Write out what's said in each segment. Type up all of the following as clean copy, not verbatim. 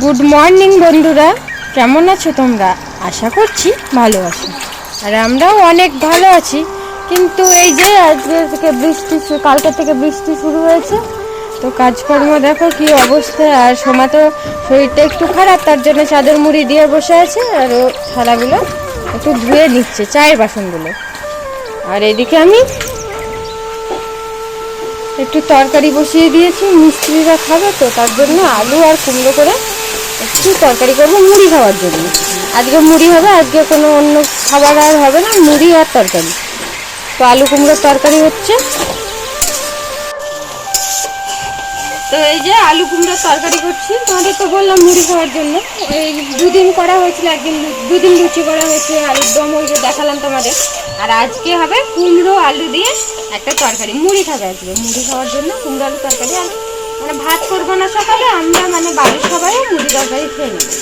Good morning বন্ধুরা, কেমন আছো তোমরা? আশা করছি ভালো আছো, আর আমরাও অনেক ভালো আছি। কিন্তু এই যে আজকে থেকে কালকে থেকে বৃষ্টি শুরু হয়েছে, তো কাজকর্ম দেখো কি অবস্থা। আর সোমা তো শরীরটা একটু খারাপ, তার জন্য চাদর মুড়ি দিয়ে বসে আছে, আর ও থালাগুলো একটু ধুয়ে নিচ্ছে, চায়ের বাসনগুলো। আর এদিকে আমি একটু তরকারি বসিয়ে দিয়েছি, মিস্ত্রিরা খাবে তো, তার জন্য আলু আর কুমড়ো করে একটু তরকারি করবো মুড়ি খাওয়ার জন্য। আজকে মুড়ি হবে, আজকে কোনো অন্য খাবার আর হবে না, মুড়ি আর তরকারি। তো আলু কুমড়োর তরকারি হচ্ছে। তো এই যে আলু কুমড়োর তরকারি করছি, তোমাদের তো বললাম মুড়ি খাওয়ার জন্য। এই দুদিন করা হয়েছিল, একদিন দুদিন লুচি করা হয়েছে, আলুর দম ওই যে দেখালাম তোমাদের। আর আজকে হবে কুমড়ো আলু দিয়ে একটা তরকারি, মুড়ি খাবে আজকে, মুড়ি খাওয়ার জন্য কুমড়ো আলু তরকারি। আর মানে ভাত করবো না সকালে, আমরা মানে বাড়ির সবাই মুড়ি তরকারি খেয়ে নেবো।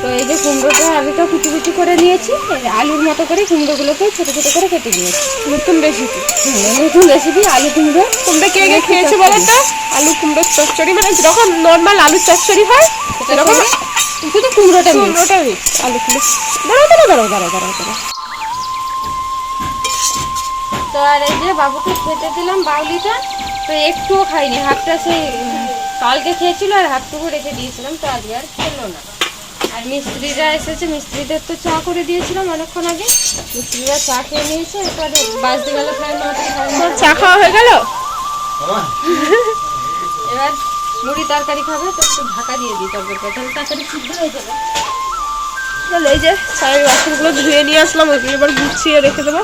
তো এই যে কুমড়োটা আলুটা কুচি কুচি করে নিয়েছি, আলুর মতো করে কুমড়োগুলোকে ছোটো ছোটো করে কেটে নিয়েছি। নতুন রেসিপি, নতুন রেসিপি আলু কুমড়ো। তোমরা কে কে খেয়েছো বলো তো? আলু কুমড়োর চচ্চড়ি মানে যখন নর্মাল আলুর চচ্চড়ি হয় সেরকম, শুধু কুমড়োটা আলু কুমড়ো। দাঁড়াও। তো আর এই যে বাবুকে খেতে দিলাম বাউলিটা, তো একটুও খাইনি, হাফটা সেই কালকে খেয়েছিল আর হাফটুকু রেখে দিয়েছিলাম, তো আজকে আর খেলো না। আর মিস্ত্রিরা এসেছে, মিস্ত্রিদের তো চা করে দিয়েছিলাম অনেকক্ষণ আগে, মিস্ত্রিরা চা খেয়ে নিয়েছে। এরপরে বাজতে গেল প্রায় 9টা। চা খাওয়া হয়ে গেল, এবার মুড়ি তরকারি খাবে, তো একটু ঢাকা দিয়ে দিই তরকারিটা, তাহলে তাড়াতাড়ি সিদ্ধ হয়ে যাবে। তাহলে এই যে চায়ের বাসনগুলো ধুয়ে নিয়ে আসলাম, ওইগুলো এবার গুছিয়ে রেখে দেবো।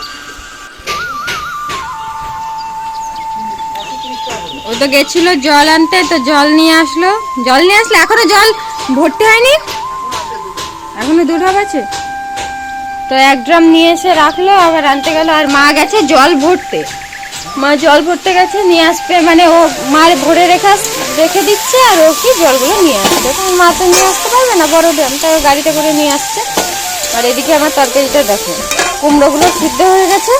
ও তো গেছিল জল আনতে, তো জল নিয়ে আসলো, এখনো জল ভর্তি হয়নি, এখনো দুধ আছে। তো 1 ড্রাম নিয়ে এসে রাখলো, আবার আনতে গেল। আর মা গেছে জল ভরতে, মা জল ভরতে গেছে, নিয়ে আসবে মানে ও মার ভরে রেখে দিচ্ছে, আর ও কি জলগুলো নিয়ে আসছে। তখন মা তো নিয়ে আসতে পারবে না বড় ড্রাম, তাই গাড়িতে করে নিয়ে আসছে। আর এদিকে আমার তরকারিটা দেখো, কুমড়োগুলো সিদ্ধ হয়ে গেছে।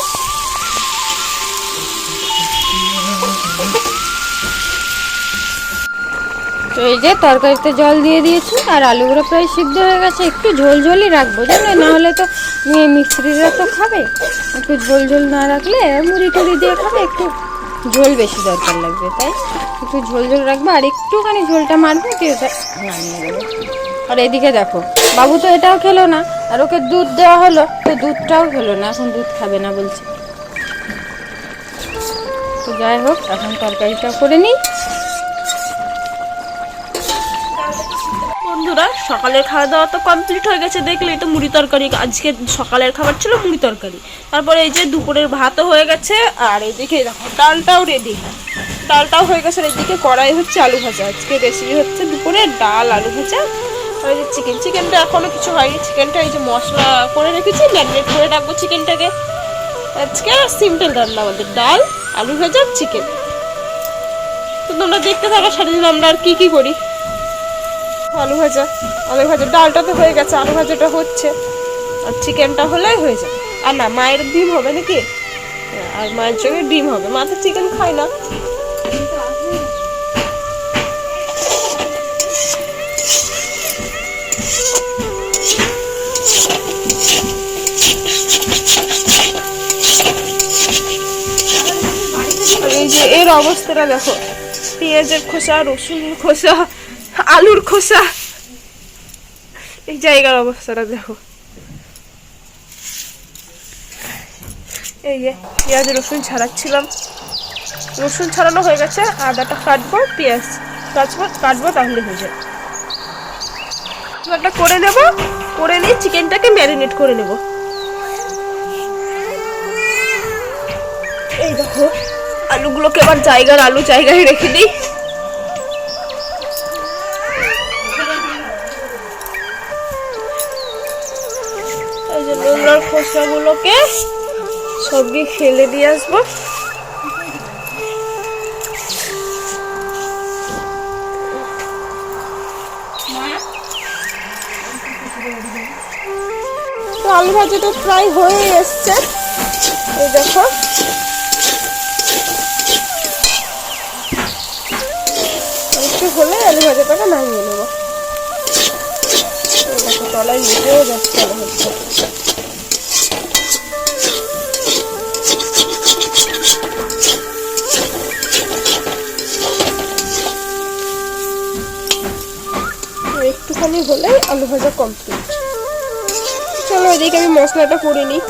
তো এই যে তরকারিতে জল দিয়ে দিয়েছি, আর আলুগুলো প্রায় সিদ্ধ হয়ে গেছে। একটু ঝোলঝোলই রাখবো জানো, না হলে তো মিস্ত্রিরা তো খাবে, একটু ঝোল না রাখলে মুড়ি টুড়ি দিয়ে খাবে, একটু ঝোল বেশি দরকার লাগবে, তাই একটু ঝোল রাখবো। আর একটুখানি ঝোলটা মারবো, দিয়ে ওটা নামিয়ে দেবো। আর এদিকে দেখো, বাবু তো এটাও খেলো না, আর ওকে দুধ দেওয়া হলো, তো দুধটাও খেলো না, এখন দুধ খাবে না বলছে। তো যাই হোক, এখন তরকারিটা করে নিই। বন্ধুরা, সকালের খাওয়া দাওয়া তো কমপ্লিট হয়ে গেছে, দেখলেই তো মুড়ি তরকারি। আজকে সকালের খাবার ছিল মুড়ি তরকারি, তারপরে এই যে দুপুরের ভাতও হয়ে গেছে, আর এইদিকে দেখো ডালটাও রেডি, ডালটাও হয়ে গেছে। আর এইদিকে কড়াই হচ্ছে আলু ভাজা, আজকে রেসিপি হচ্ছে দুপুরে ডাল আলু ভাজা। আর এই যে চিকেনটা এখনো কিছু হয়নি, চিকেনটা এই যে মশলা করে রেখেছি, ম্যারিনেট করে রাখবো চিকেনটাকে। আজকে সিম্পল রান্না আমাদের, ডাল আলু ভাজা চিকেন। তো তোমরা দেখতে থাকো সারাদিন আমরা আর কি করি। আলু ভাজা ডালটা তো হয়ে গেছে, আলু ভাজাটা হচ্ছে, আর চিকেনটা হলেই হয়ে যাবে। আর না, মায়ের ডিম হবে নাকি, আর মায়ের জন্য ডিম হবে, মা তো চিকেন খায় না। এই যে এর অবস্থাটা দেখো, পেঁয়াজের খোসা, রসুনের খোসা, আলুর খোসা, এই জায়গার অবস্থাটা দেখো। এই যে পেঁয়াজ রসুন ছাড়াচ্ছিলাম, রসুন ছাড়ানো হয়ে গেছে, আদাটা কাটবো, পেঁয়াজ কাটবো, তাহলে হয়ে যাবে। একটা করে নেব, করে নিয়ে চিকেনটাকে ম্যারিনেট করে নেব। এই দেখো আলুগুলোকে আবার আলু জায়গায় রেখে দিই। এই যে নোংরার খোসাগুলোকে সবই ফেলে দিয়ে আসবো। আলু ভাজাটা প্রায় হয়ে এসছে, এই দেখো। একটু হলে আলু ভাজাটাকে নামিয়ে নেবো। তলায় লেগেও যাচ্ছে মনে হচ্ছে। একটুখানি হলেই আলু ভাজা কমপ্লিট। চলো এদিকে আমি মশলাটা করে নিই।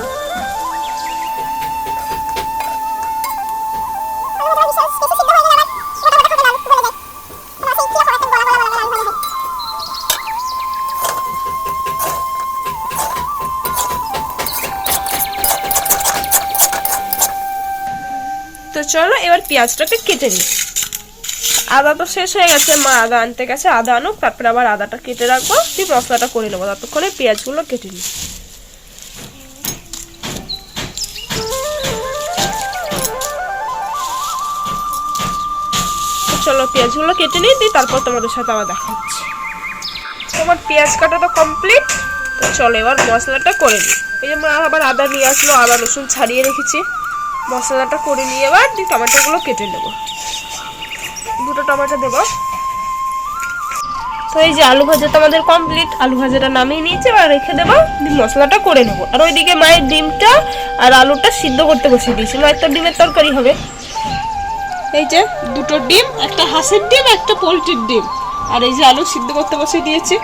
তো চলো এবার পেঁয়াজটাকে কেটে নিই। আদা তো শেষ হয়ে গেছে, মা আদা আনতে গেছে, আদা আনুক, তারপরে আবার আদাটা কেটে রাখবো, দিয়ে মশলাটা করে নেবো। ততক্ষণে পেঁয়াজগুলো কেটে নিই। চলো পেঁয়াজগুলো কেটে নিই, দিই তারপর তোমাদের সাথে আবার দেখাচ্ছি। তোমার পেঁয়াজ কাটা তো কমপ্লিট। তো চলো এবার মশলাটা করে নিই। এই যে মা আবার আদা নিয়ে আসলো, আদা রসুন ছাড়িয়ে রেখেছি। মশলাটা করে নিয়ে এবার দিয়ে টমেটোগুলো কেটে নেবো। 2টো টমেটো দেবো। তো এই যে আলু ভাজাটা আমাদের কমপ্লিট। আলু ভাজাটা নামিয়ে নিয়েছি, এবার রেখে দেবো, দিয়ে মশলাটা করে নেবো। আর ওইদিকে মায়ের ডিমটা আর আলুটা সিদ্ধ করতে বসিয়ে দিয়েছি। মায়ের তো ডিমের তরকারি হবে। এই যে 2টো ডিম, একটা হাঁসের ডিম, একটা পোলট্রির ডিম। আর এই যে আলু সিদ্ধ করতে বসিয়ে দিয়েছি।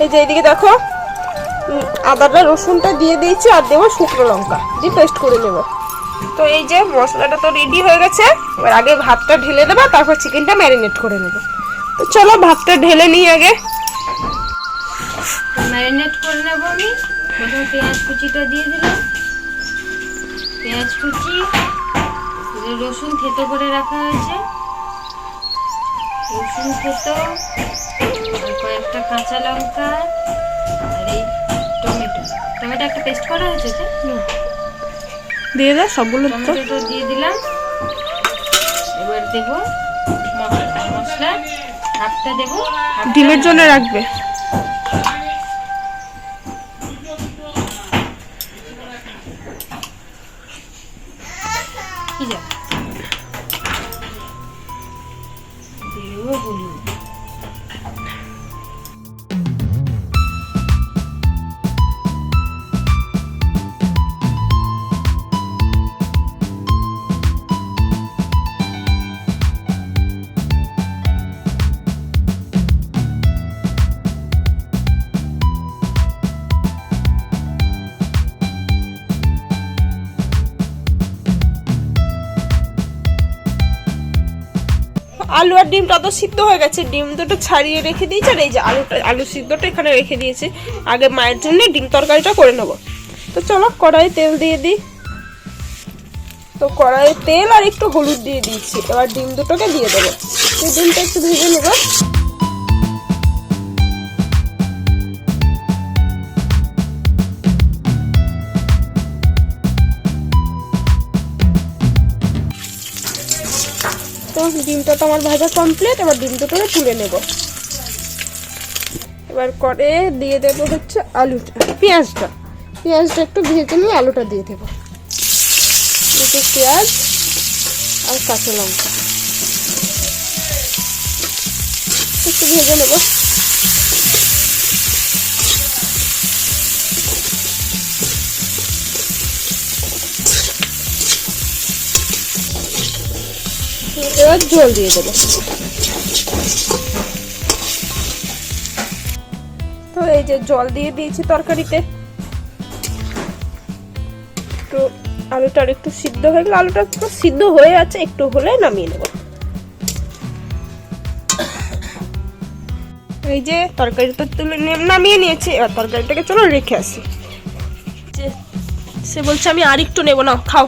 এই যে এইদিকে দেখো আদাটা রসুনটা দিয়ে দিয়েছি, আর দেবো শুকনো লঙ্কা, দিয়ে পেস্ট করে নেবো। তো এই যে মশলাটা তো রেডি হয়ে গেছে। এবার আগে ভাতটা ঢেলে দেবো, তারপর চিকেনটা ম্যারিনেট করে নেবো। তো চলো ভাতটা ঢেলে নিই আগে। ম্যারিনেট করে নেবো আমি। প্রথমে পেঁয়াজ কুচিটা দিয়ে দিলাম, পেঁয়াজ কুচি, রসুন থেতো করে রাখা হয়েছে, রসুন থেতো, আর কয়েকটা কাঁচা লঙ্কা, আর এই টমেটো। টমেটো একটা পেস্ট করা হয়েছে তো, দিয়ে দাও সবগুলো। টমেটোটা দিয়ে দিলাম। এবার দেবো মশলা, হাফটা দেবো, ডিমের জন্য রাখবে। কি যাবে দেবো হলুদ। আলু আর ডিমটা তো সিদ্ধ হয়ে গেছে, ডিম দুটো ছাড়িয়ে রেখে দিয়েছি। আর এই যে আলু সিদ্ধটা এখানে রেখে দিয়েছি। আগে মায়ের জন্য ডিম তরকারিটা করে নেবো। তো চলো কড়াই তেল দিয়ে দিই। তো কড়াই তেল আর একটু হলুদ দিয়ে দিয়েছি। এবার ডিম দুটোকে দিয়ে দেবো। এই ডিমটা একটু ভেজে নেবো। তো ডিমটা তো আমার ভাজা কমপ্লিট। এবার ডিম দুটোকে তুলে নেব। এবার করে দিয়ে দেবো হচ্ছে আলুটা, পেঁয়াজটা একটু ভেজে নিয়ে আলুটা দিয়ে দেবো। একটু পেঁয়াজ আর কাঁচা লঙ্কা একটু ভেজে নেব। এবার জল দিয়ে দেবো। তো এই যে জল দিয়ে দিয়েছি তরকারিতে। তো আলুটা একটু সিদ্ধ হয়ে গেলে, আলুটা একটু সিদ্ধ হয়ে আছে, একটু হলে নামিয়ে নেব। এই যে তরকারিটা তুলে নামিয়ে নিয়েছি। এবার তরকারিটাকে চলো রেখে আসি। সে বলছে আমি আর একটু নেবো, না খাও।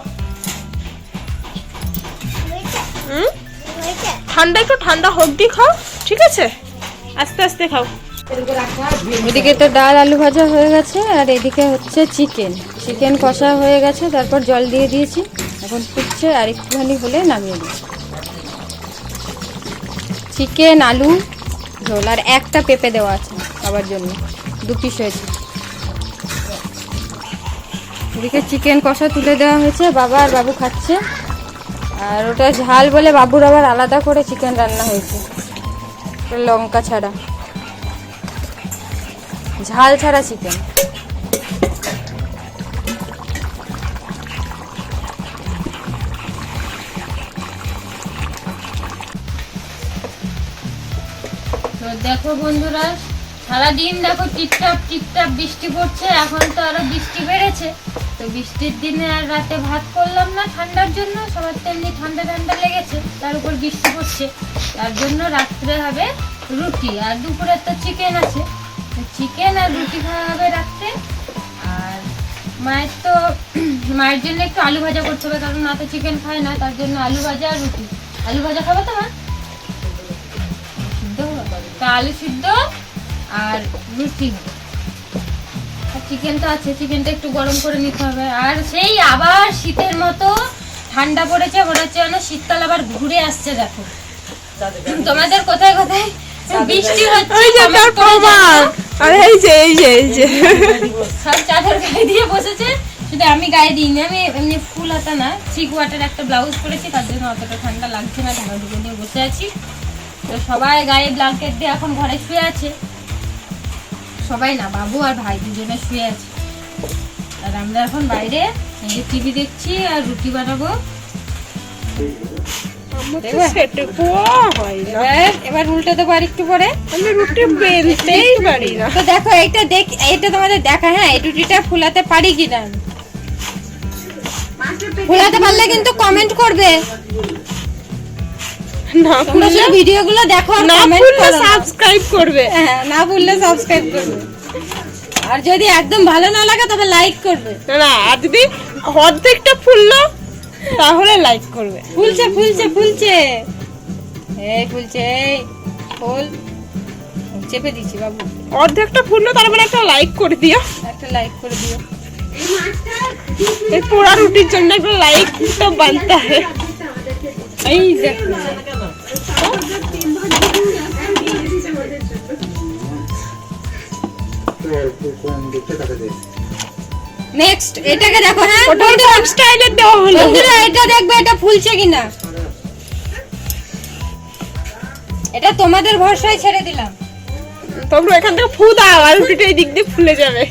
ঠান্ডা একটু ঠান্ডা হোক দিয়ে খাও, ঠিক আছে? আস্তে আস্তে খাও। এদিকে তো ডাল আলু ভাজা হয়ে গেছে, আর এদিকে হচ্ছে চিকেন কষা হয়ে গেছে। তারপর জল দিয়ে দিয়েছি, এখন ফুটছে, আর একটুখানি হলে নামিয়ে দিচ্ছি। চিকেন আলু ঝোল, আর একটা পেঁপে দেওয়া আছে খাবার জন্য, 2 পিস হয়েছে। এদিকে চিকেন কষা তুলে দেওয়া হয়েছে, বাবা আর বাবু খাচ্ছে। আর ওটা ঝাল বলে বাবুর আবার আলাদা করে চিকেন রান্না হয়েছে, লঙ্কা ছাড়া। ঝাল ছাড়া চিকেন। তো দেখো বন্ধুরা, সারাদিন দেখো টিপটাপ টিপটাপ বৃষ্টি পড়ছে। এখন তো আরো বৃষ্টি বেড়েছে, তো বৃষ্টির দিনে আর রাতে ভাত করলাম না ঠান্ডার জন্য, সবার তো এমনি ঠান্ডা ঠান্ডা লেগেছে, তার উপর বৃষ্টি পড়ছে, তার জন্য রাত্রে হবে রুটি। আর দুপুরে তো চিকেন আছে, চিকেন আর রুটি খাওয়া হবে রাত্রে। আর মায়ের তো মায়ের জন্য একটু আলু ভাজা করতে হবে, কারণ মা তো চিকেন খায় না, তার জন্য আলু ভাজা আর রুটি। আলু ভাজা খাবে তো মা? তা আলু সিদ্ধ আর রুটি হবে। আর চিকেন তো আছে, চিকেনটা একটু গরম করে নিতে হবে। আর সেই আবার শীতের মতো ঠান্ডা পড়েছে, মনে হচ্ছে যেন শীতকাল আবার ঘুরে আসছে। দেখো তোমাদের কোথায় কোথায় বৃষ্টি হচ্ছে, আরে এই যে এই যে এই যে সব চাদর গায়ে দিয়ে বসেছে, শুধু আমি গায়ে দিইনি। আমি এমনি ফুল হাতা না, চিক ওয়াটার একটা ব্লাউজ পরেছি, তার জন্য অতটা ঠান্ডা লাগছে না, ঢাকা ঢুকে নিয়ে বসে আছি। তো সবাই গায়ে ব্ল্যাঙ্কেট দিয়ে এখন ঘরে শুয়ে আছে, সবাই না, বাবু আর ভাই দুজনে শুয়ে আছে। আর আমরা এখন বাইরে টিভি দেখছি আর রুটি বানাবো। এবার উল্টে দেবো আর একটু পরে। আমি রুটি বেলতেই পারি না। তো দেখো এইটা তোমাদের দেখা, হ্যাঁ এই রুটিটা ফুলাতে পারি কিনা। ফুলাতে পারলে কিন্তু কমেন্ট করবে, না তোমরা শুধু ভিডিওগুলো দেখো আর না কমেন্ট করলে করো, সাবস্ক্রাইব করবে। হ্যাঁ না ভুললে সাবস্ক্রাইব করবে। আর যদি একদম ভালো না লাগে তবে লাইক করবে। না, আর যদি অর্ধেকটা ফুললো তাহলে লাইক করবে। ফুলছে ফুলছে ফুলছে, এই ফুলছে, এই ফুল চেপে দিচ্ছি বাবু। অর্ধেকটা ফুললো তার মানে একটা লাইক করে দিও, একটা লাইক করে দিও। এই পোড়া রুটির জন্য একটা লাইক তো বানতে হয়। এই দেখো নেক্সট এটাকে দেখো। হ্যাঁ ওটা কোন স্টাইলের দেওয়া হলো? বন্ধুরা এটা দেখবে, এটা ফুলছে কিনা। এটা তোমাদের ভরসায় ছেড়ে দিলাম। তোমরা এখান থেকে ফু দাও আর রুটিটা এই দিক দিয়ে ফুলে যাবে।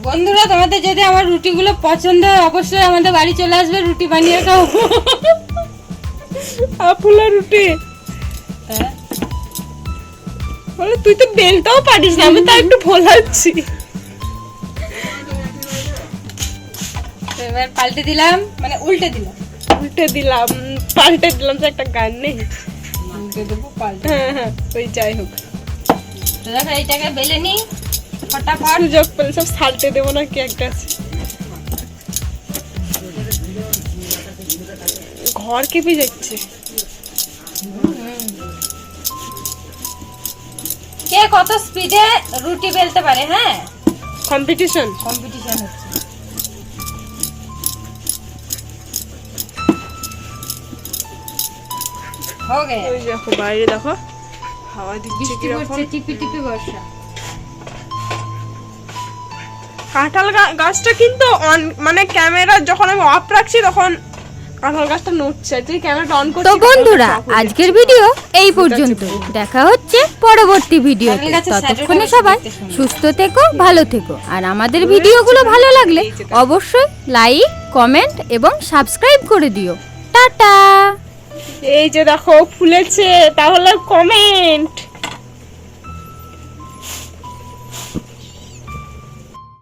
বন্ধুরা তোমাদের যদি আমার রুটিগুলো পছন্দ হয় অবশ্যই আমাদের বাড়ি চলে আসবে, রুটি বানিয়ে খাও। ফুলা রুটি বলে তুই তো বেলতেও পারিস না, আমি তো একটু ভোলাচ্ছি। এবার পাল্টে দিলাম, মানে উল্টে দিলাম। উল্টে দিলাম, পাল্টে দিলাম, তো একটা গান নেই? উল্টে দেবো পাল্টে। হ্যাঁ হ্যাঁ, ওই যাই হোক। তো দেখো এইটাকে বেলে নি ফটাফট। সুযোগ পেলে সব সালটে দেবো না কি একটা আছে। ঘর কেঁপে যাচ্ছে। কে কত স্পিডে রুটি বেলতে পারে, হ্যাঁ কম্পিটিশন কম্পিটিশন হচ্ছে। हो गया। ওই দেখো বাইরে দেখো হাওয়া দিচ্ছে বৃষ্টি কিরকম। পড়ছে, টিপি টিপি বর্ষা। কাঁঠাল গাছটা কিন্তু মানে ক্যামেরা যখন আমি অফ রাখছি তখন কাঁঠাল গাছটা নড়ছে, তুই ক্যামেরাটা অন করছিস। তো বন্ধুরা আজকের ভিডিও এই পর্যন্ত, দেখা হচ্ছে পরবর্তী ভিডিওতে। ততক্ষণে সবাই সুস্থ থেকো, ভালো থেকো। আর আমাদের ভিডিওগুলো ভালো লাগলে অবশ্যই লাইক, কমেন্ট এবং সাবস্ক্রাইব করে দিও। টাটা। এই যে দেখো ফুলেছে, তাহলে কমেন্ট।